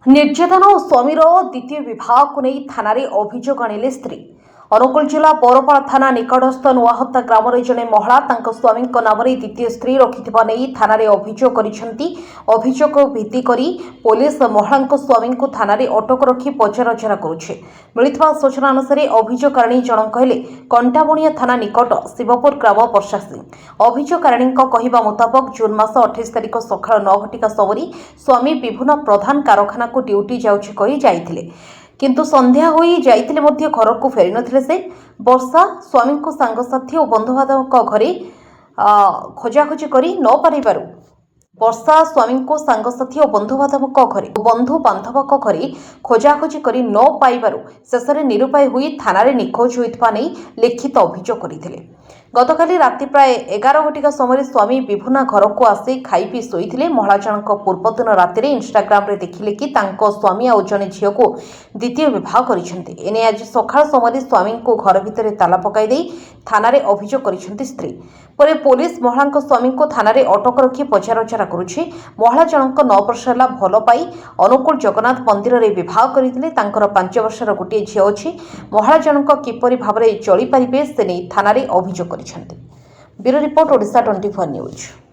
ନିର୍ଯାତନା ଓ ସ୍ୱାମୀର ଦ୍ୱିତୀୟ ବିବାହକୁ ନେଇ ଥାନାରେ ଅଭିଯୋଗ ଆଣିଲେ ସ୍ତ୍ରୀ। ଅନୁଗୁଳ ଜିଲ୍ଲା ପୌରପାଳ ଥାନା ନିକଟସ୍ଥ ନୂଆହତା ଗ୍ରାମରେ ଜଣେ ମହିଳା ତାଙ୍କ ସ୍ୱାମୀଙ୍କ ନାମରେ ଦ୍ୱିତୀୟ ସ୍ତ୍ରୀ ରଖିଥିବା ନେଇ ଥାନାରେ ଅଭିଯୋଗ କରିଛନ୍ତି। ଅଭିଯୋଗ ଭିତ୍ତି କରି ପୋଲିସ ମହିଳାଙ୍କ ସ୍ୱାମୀଙ୍କୁ ଥାନାରେ ଅଟକ ରଖି ପଚରାଉଚରା କରୁଛି। ମିଳିଥିବା ସୂଚନା ଅନୁସାରେ ଅଭିଯୋଗକାରିଣୀ ଜଣକ ହେଲେ କଣ୍ଟାବଣିଆ ଥାନା ନିକଟ ଶିବପୁର ଗ୍ରାମ ବର୍ଷା ସିଂ। ଅଭିଯୋଗକାରିଣୀଙ୍କ କହିବା ମୁତାବକ ଜୁନ୍ ମାସ 28 ତାରିଖ ସକାଳ 9 ଘଟିକା ସମୟରେ ସ୍ୱାମୀ ବିଭିନ୍ନ ପ୍ରଧାନ କାରଖାନାକୁ ଡ୍ୟୁଟି ଯାଉଛି କହି ଯାଇଥିଲେ, କିନ୍ତୁ ସନ୍ଧ୍ୟା ହୋଇ ଯାଇଥିଲେ ମଧ୍ୟ ଘରକୁ ଫେରି ନଥିଲେ। ସେ ବର୍ଷା ସ୍ୱାମୀଙ୍କୁ ସାଙ୍ଗସାଥୀ ଓ ବନ୍ଧୁବାନ୍ଧବଙ୍କ ଘରେ ଖୋଜାଖୋଜି କରି ନ ପାରିବାରୁ ବର୍ଷା ସ୍ୱାମୀଙ୍କୁ ସାଙ୍ଗସାଥୀ ଓ ବନ୍ଧୁବାନ୍ଧବଙ୍କ ଘରେ ଖୋଜାଖୋଜି କରି ନ ପାଇବାରୁ ଶେଷରେ ନିରୁପାୟ ହୋଇ ଥାନାରେ ନିଖୋଜ ହୋଇଥିବା ନେଇ ଲିଖିତ ଅଭିଯୋଗ କରିଥିଲେ। ଗତକାଲି ରାତି ପ୍ରାୟ 11 ଘଟିକା ସମୟରେ ସ୍ୱାମୀ ବିଭିନ୍ନ ଘରକୁ ଆସି ଖାଇ ପିଇ ଶୋଇଥିଲେ। ମହିଳା ଜଣଙ୍କ ପୂର୍ବଦିନ ରାତିରେ ଇନ୍ଷ୍ଟାଗ୍ରାମରେ ଦେଖିଲେ କି ତାଙ୍କ ସ୍ୱାମୀ ଆଉ ଜଣେ ଝିଅକୁ ଦ୍ୱିତୀୟ ବିବାହ କରିଛନ୍ତି। ଏନେଇ ଆଜି ସକାଳ ସମୟରେ ସ୍ୱାମୀଙ୍କୁ ଘର ଭିତରେ ତାଲା ପକାଇ ଦେଇ ଥାନାରେ ଅଭିଯୋଗ କରିଛନ୍ତି ସ୍ତ୍ରୀ। ପରେ ପୋଲିସ ମହିଳାଙ୍କ ସ୍ୱାମୀଙ୍କୁ ଥାନାରେ ଅଟକ ରଖି ପଚରାଉଚରା କରୁଛି। ମହିଳା ଜଣଙ୍କ 9 ବର୍ଷ ହେଲା ଭଲ ପାଇ ଅନୁଗୁଳ ଜଗନ୍ନାଥ ମନ୍ଦିରରେ ବିବାହ କରିଥିଲେ। ତାଙ୍କର 5 ବର୍ଷର ଗୋଟିଏ ଝିଅ ଅଛି। ମହିଳା ଜଣଙ୍କ କିପରି ଭାବରେ ଚଳିପାରିବେ ସେ ନେଇ ଥାନାରେ ଅଭିଯୋଗ କରିଛନ୍ତି। Bureau report, Odisha 24 news.